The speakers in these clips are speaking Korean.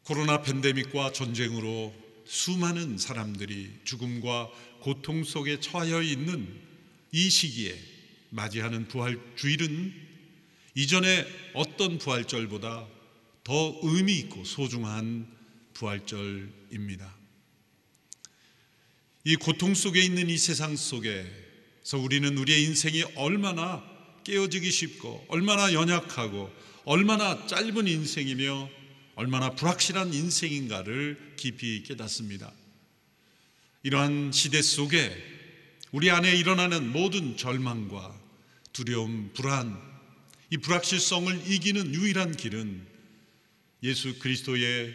코로나 팬데믹과 전쟁으로 수많은 사람들이 죽음과 고통 속에 처하여 있는 이 시기에 맞이하는 부활주일은 이전의 어떤 부활절보다 더 의미 있고 소중한 부활절입니다. 이 고통 속에 있는 이 세상 속에서 우리는 우리의 인생이 얼마나 깨어지기 쉽고 얼마나 연약하고 얼마나 짧은 인생이며 얼마나 불확실한 인생인가를 깊이 깨닫습니다. 이러한 시대 속에 우리 안에 일어나는 모든 절망과 두려움, 불안, 이 불확실성을 이기는 유일한 길은 예수 그리스도의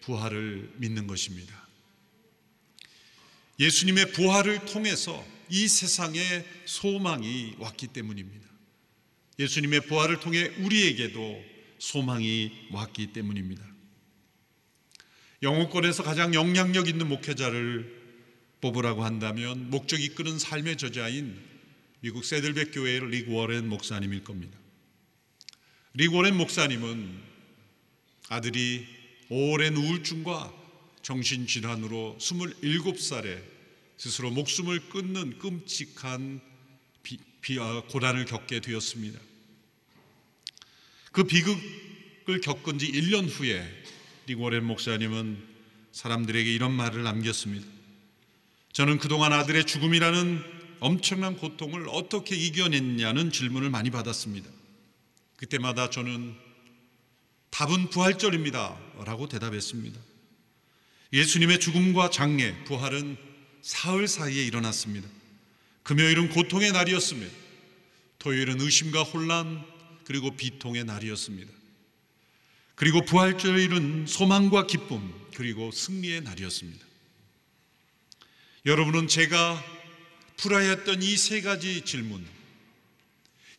부활을 믿는 것입니다. 예수님의 부활을 통해서 이 세상에 소망이 왔기 때문입니다. 예수님의 부활을 통해 우리에게도 소망이 왔기 때문입니다. 영어권에서 가장 영향력 있는 목회자를 뽑으라고 한다면 목적이 이끄는 삶의 저자인 미국 세들백 교회의 릭 워렌 목사님일 겁니다. 릭 워렌 목사님은 아들이 오랜 우울증과 정신질환으로 27살에 스스로 목숨을 끊는 끔찍한 고난을 겪게 되었습니다. 그 비극을 겪은 지 1년 후에 릭 워렌 목사님은 사람들에게 이런 말을 남겼습니다. 저는 그동안 아들의 죽음이라는 엄청난 고통을 어떻게 이겨냈냐는 질문을 많이 받았습니다. 그때마다 저는 답은 부활절입니다 라고 대답했습니다. 예수님의 죽음과 장례, 부활은 사흘 사이에 일어났습니다. 금요일은 고통의 날이었습니다. 토요일은 의심과 혼란 그리고 비통의 날이었습니다. 그리고 부활절일은 소망과 기쁨 그리고 승리의 날이었습니다. 여러분은 제가 풀어야 했던 이 세 가지 질문,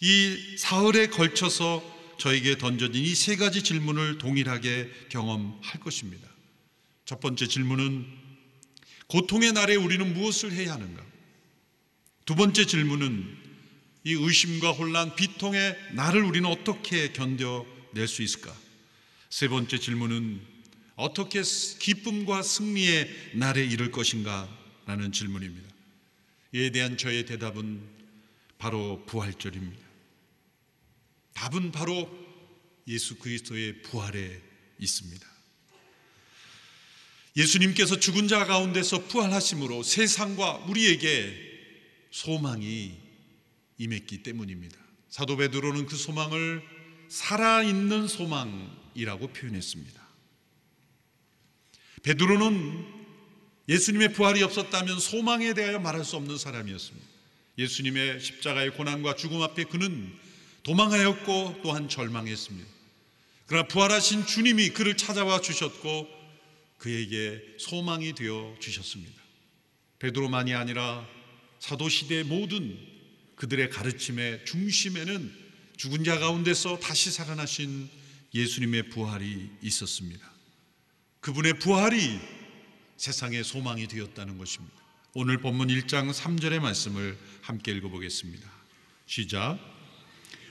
이 사흘에 걸쳐서 저에게 던져진 이 세 가지 질문을 동일하게 경험할 것입니다. 첫 번째 질문은 고통의 날에 우리는 무엇을 해야 하는가? 두 번째 질문은 이 의심과 혼란, 비통의 날을 우리는 어떻게 견뎌낼 수 있을까? 세 번째 질문은 어떻게 기쁨과 승리의 날에 이를 것인가? 라는 질문입니다. 이에 대한 저의 대답은 바로 부활절입니다. 답은 바로 예수 그리스도의 부활에 있습니다. 예수님께서 죽은 자 가운데서 부활하심으로 세상과 우리에게 소망이 임했기 때문입니다. 사도 베드로는 그 소망을 살아있는 소망이라고 표현했습니다. 베드로는 예수님의 부활이 없었다면 소망에 대하여 말할 수 없는 사람이었습니다. 예수님의 십자가의 고난과 죽음 앞에 그는 도망하였고 또한 절망했습니다. 그러나 부활하신 주님이 그를 찾아와 주셨고 그에게 소망이 되어 주셨습니다. 베드로만이 아니라 사도시대의 모든 그들의 가르침의 중심에는 죽은 자 가운데서 다시 살아나신 예수님의 부활이 있었습니다. 그분의 부활이 세상의 소망이 되었다는 것입니다. 오늘 본문 1장 3절의 말씀을 함께 읽어보겠습니다. 시작.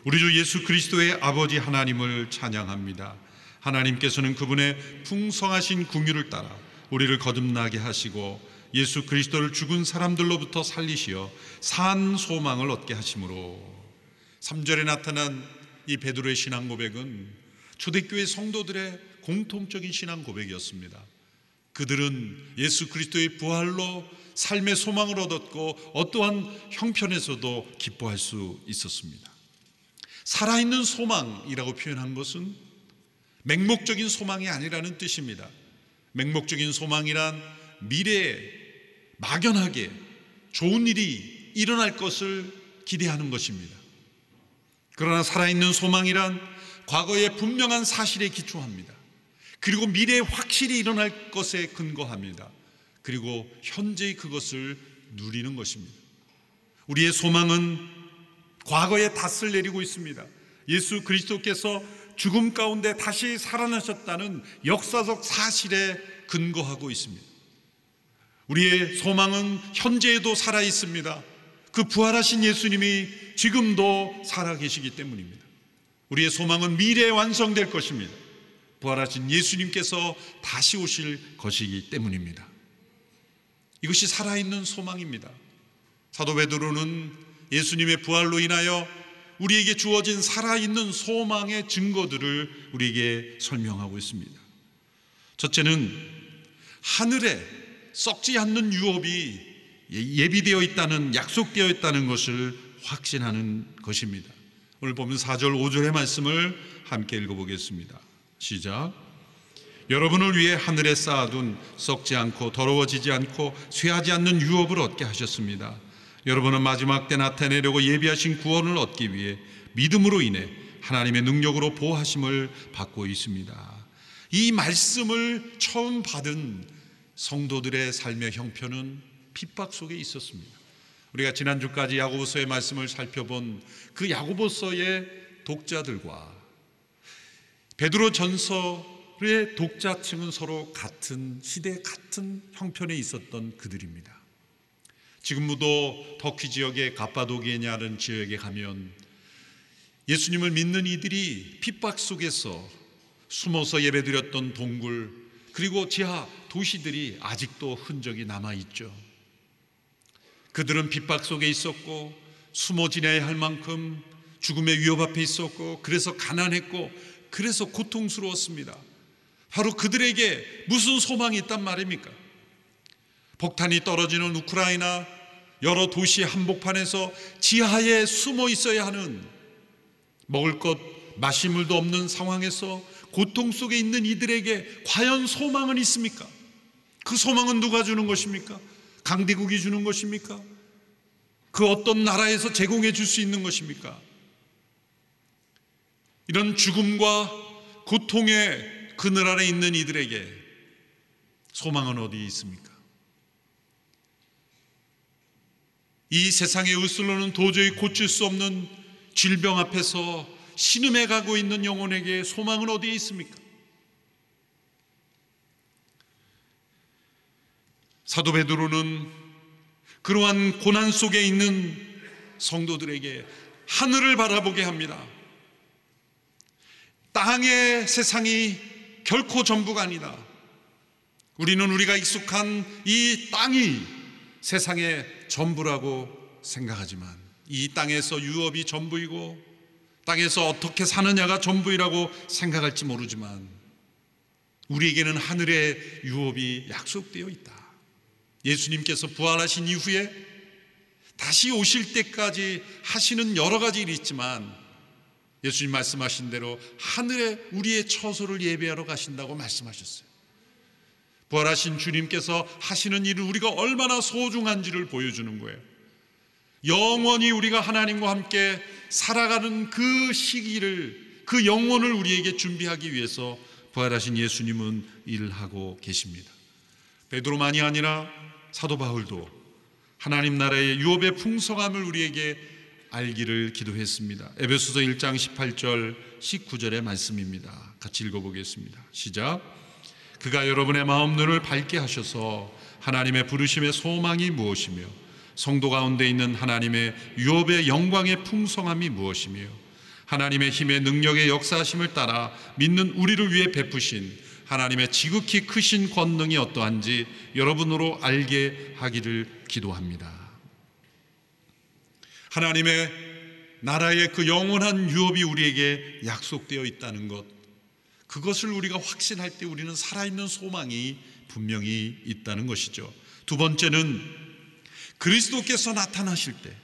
우리 주 예수 그리스도의 아버지 하나님을 찬양합니다. 하나님께서는 그분의 풍성하신 긍휼을 따라 우리를 거듭나게 하시고 예수 그리스도를 죽은 사람들로부터 살리시어 산 소망을 얻게 하심으로. 3절에 나타난 이 베드로의 신앙 고백은 초대교회 성도들의 공통적인 신앙 고백이었습니다. 그들은 예수 그리스도의 부활로 삶의 소망을 얻었고 어떠한 형편에서도 기뻐할 수 있었습니다. 살아있는 소망이라고 표현한 것은 맹목적인 소망이 아니라는 뜻입니다. 맹목적인 소망이란 미래에 막연하게 좋은 일이 일어날 것을 기대하는 것입니다. 그러나 살아있는 소망이란 과거의 분명한 사실에 기초합니다. 그리고 미래에 확실히 일어날 것에 근거합니다. 그리고 현재의 그것을 누리는 것입니다. 우리의 소망은 과거에 닷을 내리고 있습니다. 예수 그리스도께서 죽음 가운데 다시 살아나셨다는 역사적 사실에 근거하고 있습니다. 우리의 소망은 현재에도 살아 있습니다. 그 부활하신 예수님이 지금도 살아계시기 때문입니다. 우리의 소망은 미래에 완성될 것입니다. 부활하신 예수님께서 다시 오실 것이기 때문입니다. 이것이 살아있는 소망입니다. 사도 베드로는 예수님의 부활로 인하여 우리에게 주어진 살아있는 소망의 증거들을 우리에게 설명하고 있습니다. 첫째는 하늘에 썩지 않는 유업이 예비되어 있다는, 약속되어 있다는 것을 확신하는 것입니다. 오늘 보면 4절 5절의 말씀을 함께 읽어보겠습니다. 시작. 여러분을 위해 하늘에 쌓아둔 썩지 않고 더러워지지 않고 쇠하지 않는 유업을 얻게 하셨습니다. 여러분은 마지막 때 나타내려고 예비하신 구원을 얻기 위해 믿음으로 인해 하나님의 능력으로 보호하심을 받고 있습니다. 이 말씀을 처음 받은 성도들의 삶의 형편은 핍박 속에 있었습니다. 우리가 지난주까지 야고보서의 말씀을 살펴본 그 야고보서의 독자들과 베드로전서의 독자층은 서로 같은 시대, 같은 형편에 있었던 그들입니다. 지금도 터키 지역의 갑바도기냐는 지역에 가면 예수님을 믿는 이들이 핍박 속에서 숨어서 예배드렸던 동굴, 그리고 지하 도시들이 아직도 흔적이 남아있죠. 그들은 핍박 속에 있었고 숨어 지내야 할 만큼 죽음의 위협 앞에 있었고, 그래서 가난했고, 그래서 고통스러웠습니다. 바로 그들에게 무슨 소망이 있단 말입니까? 폭탄이 떨어지는 우크라이나 여러 도시 한복판에서 지하에 숨어 있어야 하는, 먹을 것 마실 물도 없는 상황에서 고통 속에 있는 이들에게 과연 소망은 있습니까? 그 소망은 누가 주는 것입니까? 강대국이 주는 것입니까? 그 어떤 나라에서 제공해 줄 수 있는 것입니까? 이런 죽음과 고통의 그늘 아래 있는 이들에게 소망은 어디에 있습니까? 이 세상의 의술로는 도저히 고칠 수 없는 질병 앞에서 신음해 가고 있는 영혼에게 소망은 어디에 있습니까? 사도 베드로는 그러한 고난 속에 있는 성도들에게 하늘을 바라보게 합니다. 땅의 세상이 결코 전부가 아니다. 우리는 우리가 익숙한 이 땅이 세상의 전부라고 생각하지만, 이 땅에서 유업이 전부이고 땅에서 어떻게 사느냐가 전부이라고 생각할지 모르지만, 우리에게는 하늘의 유업이 약속되어 있다. 예수님께서 부활하신 이후에 다시 오실 때까지 하시는 여러 가지 일이 있지만, 예수님 말씀하신 대로 하늘에 우리의 처소를 예배하러 가신다고 말씀하셨어요. 부활하신 주님께서 하시는 일을 우리가 얼마나 소중한지를 보여주는 거예요. 영원히 우리가 하나님과 함께 살아가는 그 시기를, 그 영혼을 우리에게 준비하기 위해서 부활하신 예수님은 일을 하고 계십니다. 베드로만이 아니라 사도 바울도 하나님 나라의 유업의 풍성함을 우리에게 알기를 기도했습니다. 에베소서 1장 18절 19절의 말씀입니다. 같이 읽어보겠습니다. 시작. 그가 여러분의 마음 눈을 밝게 하셔서 하나님의 부르심의 소망이 무엇이며 성도 가운데 있는 하나님의 유업의 영광의 풍성함이 무엇이며 하나님의 힘의 능력의 역사하심을 따라 믿는 우리를 위해 베푸신 하나님의 지극히 크신 권능이 어떠한지 여러분으로 알게 하기를 기도합니다. 하나님의 나라의 그 영원한 유업이 우리에게 약속되어 있다는 것, 그것을 우리가 확신할 때 우리는 살아있는 소망이 분명히 있다는 것이죠. 두 번째는 그리스도께서 나타나실 때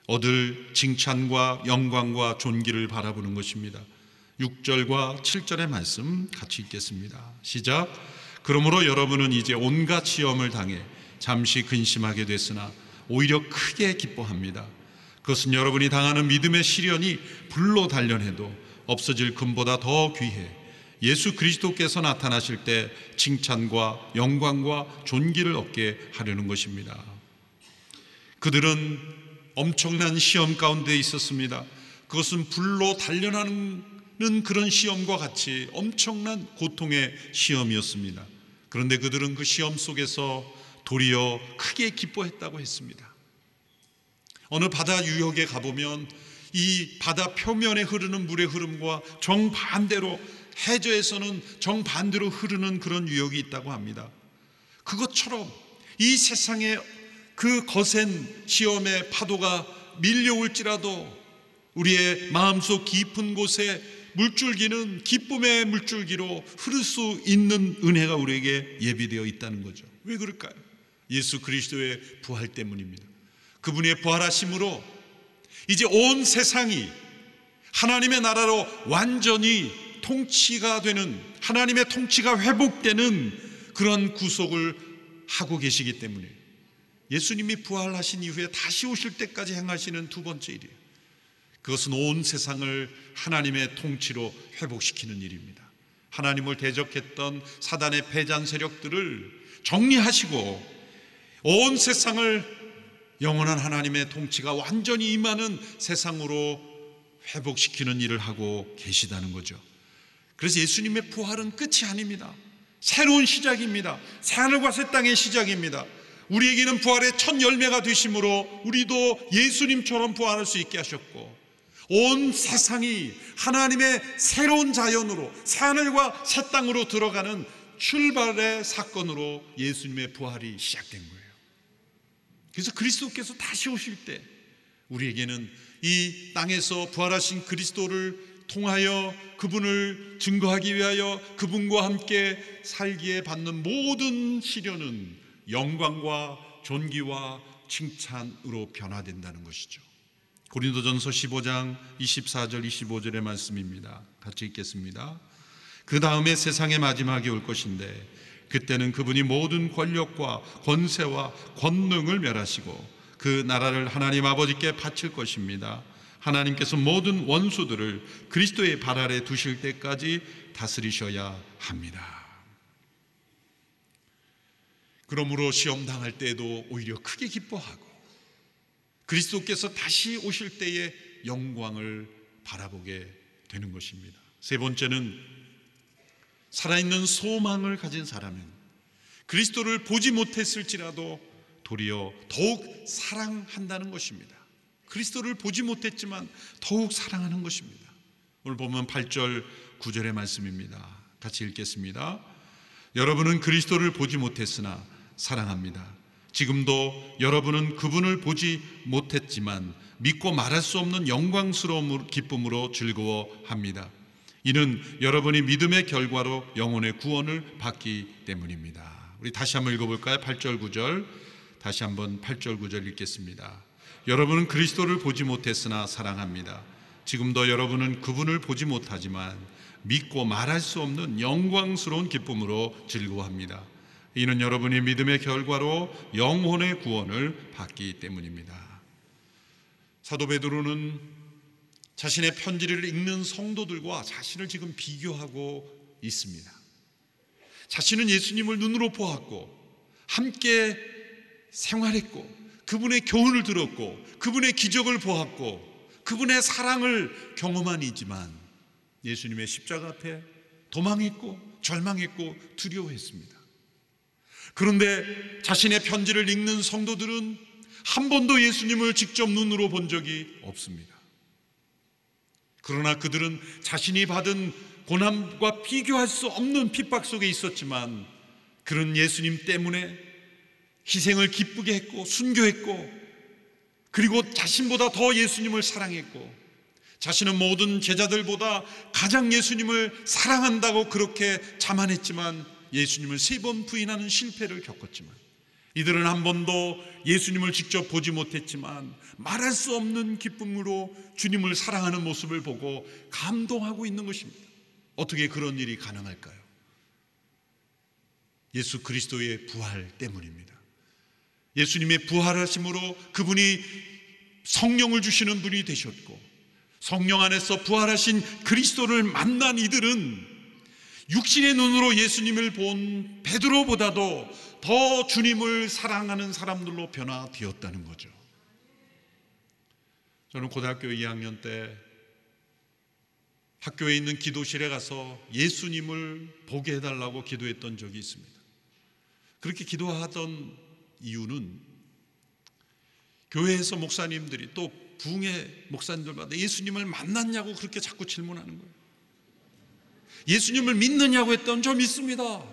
얻을 칭찬과 영광과 존귀를 바라보는 것입니다. 6절과 7절의 말씀 같이 읽겠습니다. 시작. 그러므로 여러분은 이제 온갖 시험을 당해 잠시 근심하게 됐으나 오히려 크게 기뻐합니다. 그것은 여러분이 당하는 믿음의 시련이 불로 단련해도 없어질 금보다 더 귀해 예수 그리스도께서 나타나실 때 칭찬과 영광과 존귀를 얻게 하려는 것입니다. 그들은 엄청난 시험 가운데 있었습니다. 그것은 불로 단련하는 그런 시험과 같이 엄청난 고통의 시험이었습니다. 그런데 그들은 그 시험 속에서 도리어 크게 기뻐했다고 했습니다. 어느 바다 유역에 가보면 이 바다 표면에 흐르는 물의 흐름과 정반대로 해저에서는 정반대로 흐르는 그런 유역이 있다고 합니다. 그것처럼 이 세상에 그 거센 시험의 파도가 밀려올지라도 우리의 마음속 깊은 곳에 물줄기는 기쁨의 물줄기로 흐를 수 있는 은혜가 우리에게 예비되어 있다는 거죠. 왜 그럴까요? 예수 그리스도의 부활 때문입니다. 그분의 부활하심으로 이제 온 세상이 하나님의 나라로 완전히 통치가 되는, 하나님의 통치가 회복되는 그런 구속을 하고 계시기 때문에 예수님이 부활하신 이후에 다시 오실 때까지 행하시는 두 번째 일이에요. 그것은 온 세상을 하나님의 통치로 회복시키는 일입니다. 하나님을 대적했던 사단의 패잔 세력들을 정리하시고 온 세상을 영원한 하나님의 통치가 완전히 임하는 세상으로 회복시키는 일을 하고 계시다는 거죠. 그래서 예수님의 부활은 끝이 아닙니다. 새로운 시작입니다. 새하늘과 새 땅의 시작입니다. 우리에게는 부활의 첫 열매가 되심으로 우리도 예수님처럼 부활할 수 있게 하셨고, 온 세상이 하나님의 새로운 자연으로, 새하늘과 새 땅으로 들어가는 출발의 사건으로 예수님의 부활이 시작된 거예요. 그래서 그리스도께서 다시 오실 때 우리에게는 이 땅에서 부활하신 그리스도를 통하여 그분을 증거하기 위하여 그분과 함께 살기에 받는 모든 시련은 영광과 존귀와 칭찬으로 변화된다는 것이죠. 고린도전서 15장 24절 25절의 말씀입니다. 같이 읽겠습니다. 그 다음에 세상의 마지막이 올 것인데 그때는 그분이 모든 권력과 권세와 권능을 멸하시고 그 나라를 하나님 아버지께 바칠 것입니다. 하나님께서 모든 원수들을 그리스도의 발 아래 두실 때까지 다스리셔야 합니다. 그러므로 시험 당할 때에도 오히려 크게 기뻐하고 그리스도께서 다시 오실 때의 영광을 바라보게 되는 것입니다. 세 번째는 살아있는 소망을 가진 사람은 그리스도를 보지 못했을지라도 도리어 더욱 사랑한다는 것입니다. 그리스도를 보지 못했지만 더욱 사랑하는 것입니다. 오늘 보면 8절 9절의 말씀입니다. 같이 읽겠습니다. 여러분은 그리스도를 보지 못했으나 사랑합니다. 지금도 여러분은 그분을 보지 못했지만 믿고 말할 수 없는 영광스러운 기쁨으로 즐거워합니다. 이는 여러분이 믿음의 결과로 영혼의 구원을 받기 때문입니다. 우리 다시 한번 읽어볼까요? 8절 9절 다시 한번 8절 9절 읽겠습니다. 여러분은 그리스도를 보지 못했으나 사랑합니다. 지금도 여러분은 그분을 보지 못하지만 믿고 말할 수 없는 영광스러운 기쁨으로 즐거워합니다. 이는 여러분이 믿음의 결과로 영혼의 구원을 받기 때문입니다. 사도 베드로는 자신의 편지를 읽는 성도들과 자신을 지금 비교하고 있습니다. 자신은 예수님을 눈으로 보았고 함께 생활했고 그분의 교훈을 들었고 그분의 기적을 보았고 그분의 사랑을 경험한 이지만 예수님의 십자가 앞에 도망했고 절망했고 두려워했습니다. 그런데 자신의 편지를 읽는 성도들은 한 번도 예수님을 직접 눈으로 본 적이 없습니다. 그러나 그들은 자신이 받은 고난과 비교할 수 없는 핍박 속에 있었지만 그런 예수님 때문에 희생을 기쁘게 했고 순교했고 그리고 자신보다 더 예수님을 사랑했고 자신은 모든 제자들보다 가장 예수님을 사랑한다고 그렇게 자만했지만 예수님을 3번 부인하는 실패를 겪었지만 이들은 한 번도 예수님을 직접 보지 못했지만 말할 수 없는 기쁨으로 주님을 사랑하는 모습을 보고 감동하고 있는 것입니다. 어떻게 그런 일이 가능할까요? 예수 그리스도의 부활 때문입니다. 예수님의 부활하심으로 그분이 성령을 주시는 분이 되셨고 성령 안에서 부활하신 그리스도를 만난 이들은 육신의 눈으로 예수님을 본 베드로보다도 더 주님을 사랑하는 사람들로 변화되었다는 거죠. 저는 고등학교 2학년 때 학교에 있는 기도실에 가서 예수님을 보게 해달라고 기도했던 적이 있습니다. 그렇게 기도하던 이유는 교회에서 목사님들이 또 부흥회 목사님들마다 예수님을 만났냐고 그렇게 자꾸 질문하는 거예요. 예수님을 믿느냐고 했던 저 믿습니다.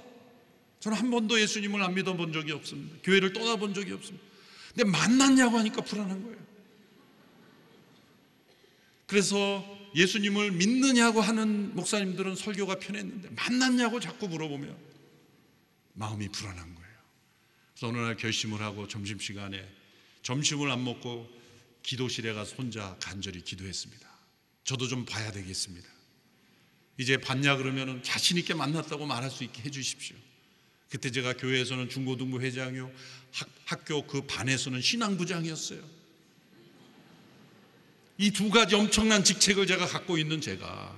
저는 한 번도 예수님을 안 믿어본 적이 없습니다. 교회를 떠나본 적이 없습니다. 근데 만났냐고 하니까 불안한 거예요. 그래서 예수님을 믿느냐고 하는 목사님들은 설교가 편했는데 만났냐고 자꾸 물어보면 마음이 불안한 거예요. 그래서 어느 날 결심을 하고 점심시간에 점심을 안 먹고 기도실에 가서 혼자 간절히 기도했습니다. 저도 좀 봐야 되겠습니다. 이제 봤냐 그러면 자신 있게 만났다고 말할 수 있게 해주십시오. 그때 제가 교회에서는 중고등부 회장이요, 학교 그 반에서는 신앙부장이었어요. 이 두 가지 엄청난 직책을 제가 갖고 있는 제가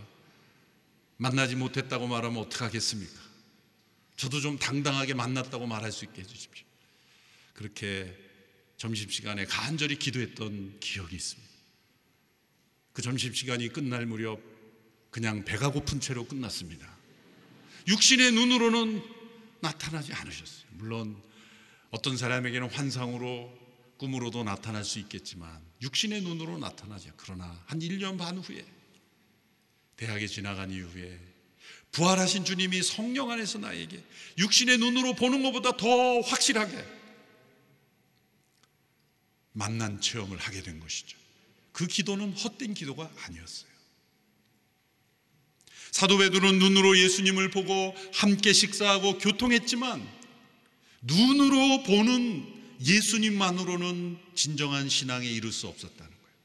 만나지 못했다고 말하면 어떡하겠습니까? 저도 좀 당당하게 만났다고 말할 수 있게 해주십시오. 그렇게 점심시간에 간절히 기도했던 기억이 있습니다. 그 점심시간이 끝날 무렵 그냥 배가 고픈 채로 끝났습니다. 육신의 눈으로는 나타나지 않으셨어요. 물론 어떤 사람에게는 환상으로 꿈으로도 나타날 수 있겠지만 육신의 눈으로 나타나죠. 그러나 한 1년 반 후에 대학에 지나간 이후에 부활하신 주님이 성령 안에서 나에게 육신의 눈으로 보는 것보다 더 확실하게 만난 체험을 하게 된 것이죠. 그 기도는 헛된 기도가 아니었어요. 사도 베드로는 눈으로 예수님을 보고 함께 식사하고 교통했지만 눈으로 보는 예수님만으로는 진정한 신앙에 이를 수 없었다는 거예요.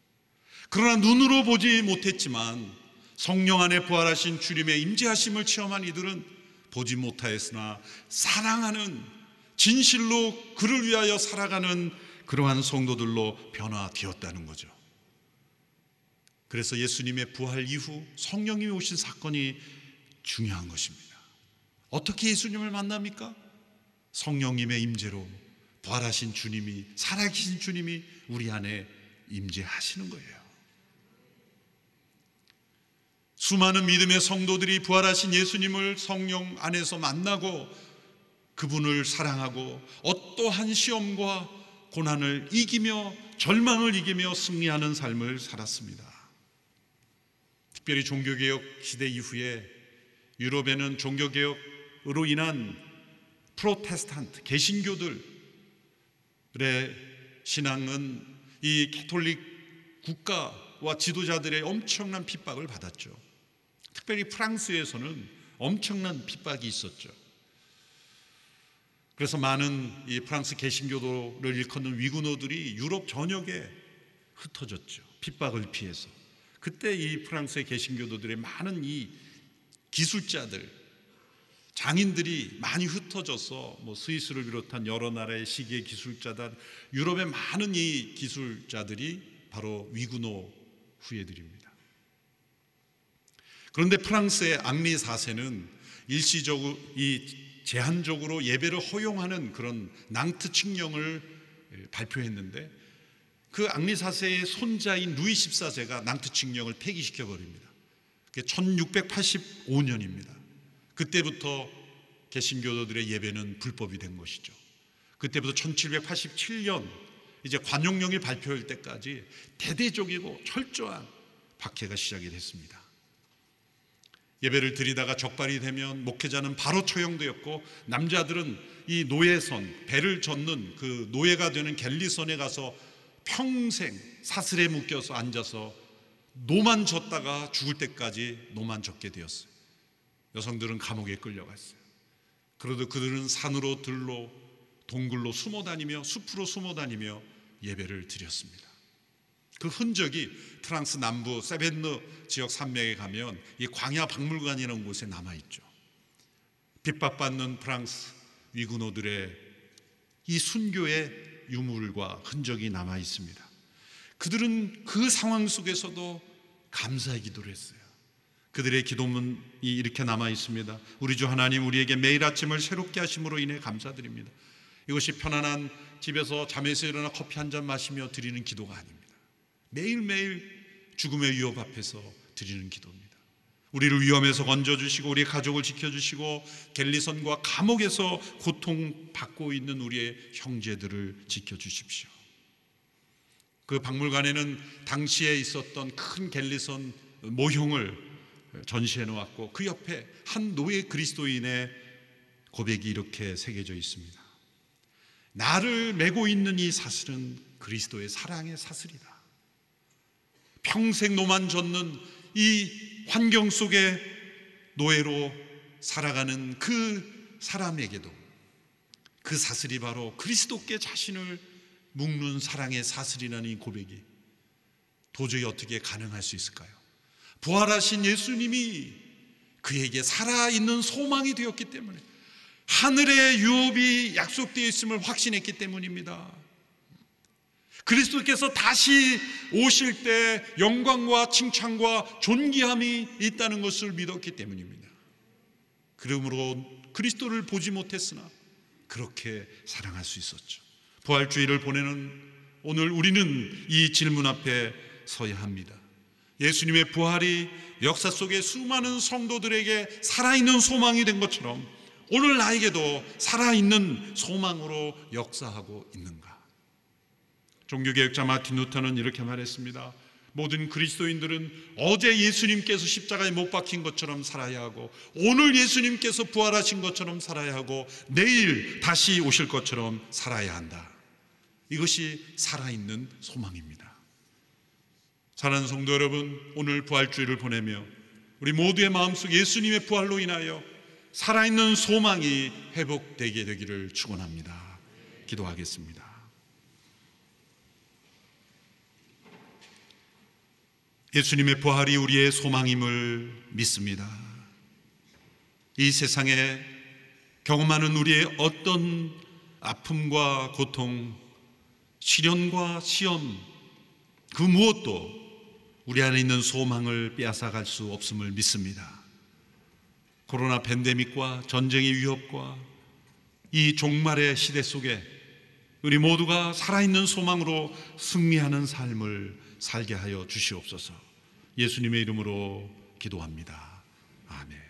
그러나 눈으로 보지 못했지만 성령 안에 부활하신 주님의 임재하심을 체험한 이들은 보지 못하였으나 사랑하는, 진실로 그를 위하여 살아가는 그러한 성도들로 변화되었다는 거죠. 그래서 예수님의 부활 이후 성령님이 오신 사건이 중요한 것입니다. 어떻게 예수님을 만납니까? 성령님의 임재로 부활하신 주님이, 살아계신 주님이 우리 안에 임재하시는 거예요. 수많은 믿음의 성도들이 부활하신 예수님을 성령 안에서 만나고 그분을 사랑하고 어떠한 시험과 고난을 이기며 절망을 이기며 승리하는 삶을 살았습니다. 특별히 종교개혁 시대 이후에 유럽에는 종교개혁으로 인한 프로테스탄트, 개신교들의 신앙은 이 가톨릭 국가와 지도자들의 엄청난 핍박을 받았죠. 특별히 프랑스에서는 엄청난 핍박이 있었죠. 그래서 많은 이 프랑스 개신교도를 일컫는 위구노들이 유럽 전역에 흩어졌죠. 핍박을 피해서. 그때 이 프랑스의 개신교도들의 많은 이 기술자들, 장인들이 많이 흩어져서 뭐 스위스를 비롯한 여러 나라의 시계 기술자단, 유럽의 많은 이 기술자들이 바로 위구노 후예들입니다. 그런데 프랑스의 앙리 4세는 일시적으로 제한적으로 예배를 허용하는 그런 낭트 칙령을 발표했는데 그 앙리 4세의 손자인 루이 14세가 낭트 칙령을 폐기시켜 버립니다. 그게 1685년입니다. 그때부터 개신교도들의 예배는 불법이 된 것이죠. 그때부터 1787년 이제 관용령이 발표할 때까지 대대적이고 철저한 박해가 시작이 됐습니다. 예배를 드리다가 적발이 되면 목회자는 바로 처형되었고 남자들은 이 노예선, 배를 젓는 그 노예가 되는 갤리선에 가서 평생 사슬에 묶여서 앉아서 노만 젓다가 죽을 때까지 노만 젓게 되었어요. 여성들은 감옥에 끌려갔어요. 그래도 그들은 산으로 들로 동굴로 숨어다니며 숲으로 숨어다니며 예배를 드렸습니다. 그 흔적이 프랑스 남부 세벤느 지역 산맥에 가면 이 광야 박물관이라는 곳에 남아있죠. 핍박받는 프랑스 위구노들의 이 순교의 유물과 흔적이 남아있습니다. 그들은 그 상황 속에서도 감사의 기도를 했어요. 그들의 기도문이 이렇게 남아있습니다. 우리 주 하나님, 우리에게 매일 아침을 새롭게 하심으로 인해 감사드립니다. 이것이 편안한 집에서 잠에서 일어나 커피 한 잔 마시며 드리는 기도가 아닙니다. 매일매일 죽음의 위협 앞에서 드리는 기도입니다. 우리를 위험에서 건져주시고 우리의 가족을 지켜주시고 갤리선과 감옥에서 고통받고 있는 우리의 형제들을 지켜주십시오. 그 박물관에는 당시에 있었던 큰 갤리선 모형을 전시해 놓았고 그 옆에 한 노예 그리스도인의 고백이 이렇게 새겨져 있습니다. 나를 메고 있는 이 사슬은 그리스도의 사랑의 사슬이다. 평생 노만 젓는 이 환경 속에 노예로 살아가는 그 사람에게도 그 사슬이 바로 그리스도께 자신을 묶는 사랑의 사슬이라는 이 고백이 도저히 어떻게 가능할 수 있을까요? 부활하신 예수님이 그에게 살아있는 소망이 되었기 때문에, 하늘의 유업이 약속되어 있음을 확신했기 때문입니다. 그리스도께서 다시 오실 때 영광과 칭찬과 존귀함이 있다는 것을 믿었기 때문입니다. 그러므로 그리스도를 보지 못했으나 그렇게 사랑할 수 있었죠. 부활주의를 보내는 오늘 우리는 이 질문 앞에 서야 합니다. 예수님의 부활이 역사 속에 수많은 성도들에게 살아있는 소망이 된 것처럼 오늘 나에게도 살아있는 소망으로 역사하고 있는가? 종교개혁자 마틴 루터는 이렇게 말했습니다. 모든 그리스도인들은 어제 예수님께서 십자가에 못 박힌 것처럼 살아야 하고, 오늘 예수님께서 부활하신 것처럼 살아야 하고, 내일 다시 오실 것처럼 살아야 한다. 이것이 살아있는 소망입니다. 사랑하는 성도 여러분, 오늘 부활주의를 보내며 우리 모두의 마음속 예수님의 부활로 인하여 살아있는 소망이 회복되게 되기를 축원합니다. 기도하겠습니다. 예수님의 부활이 우리의 소망임을 믿습니다. 이 세상에 경험하는 우리의 어떤 아픔과 고통, 시련과 시험, 그 무엇도 우리 안에 있는 소망을 빼앗아갈 수 없음을 믿습니다. 코로나 팬데믹과 전쟁의 위협과 이 종말의 시대 속에 우리 모두가 살아있는 소망으로 승리하는 삶을 살게 하여 주시옵소서. 예수님의 이름으로 기도합니다. 아멘.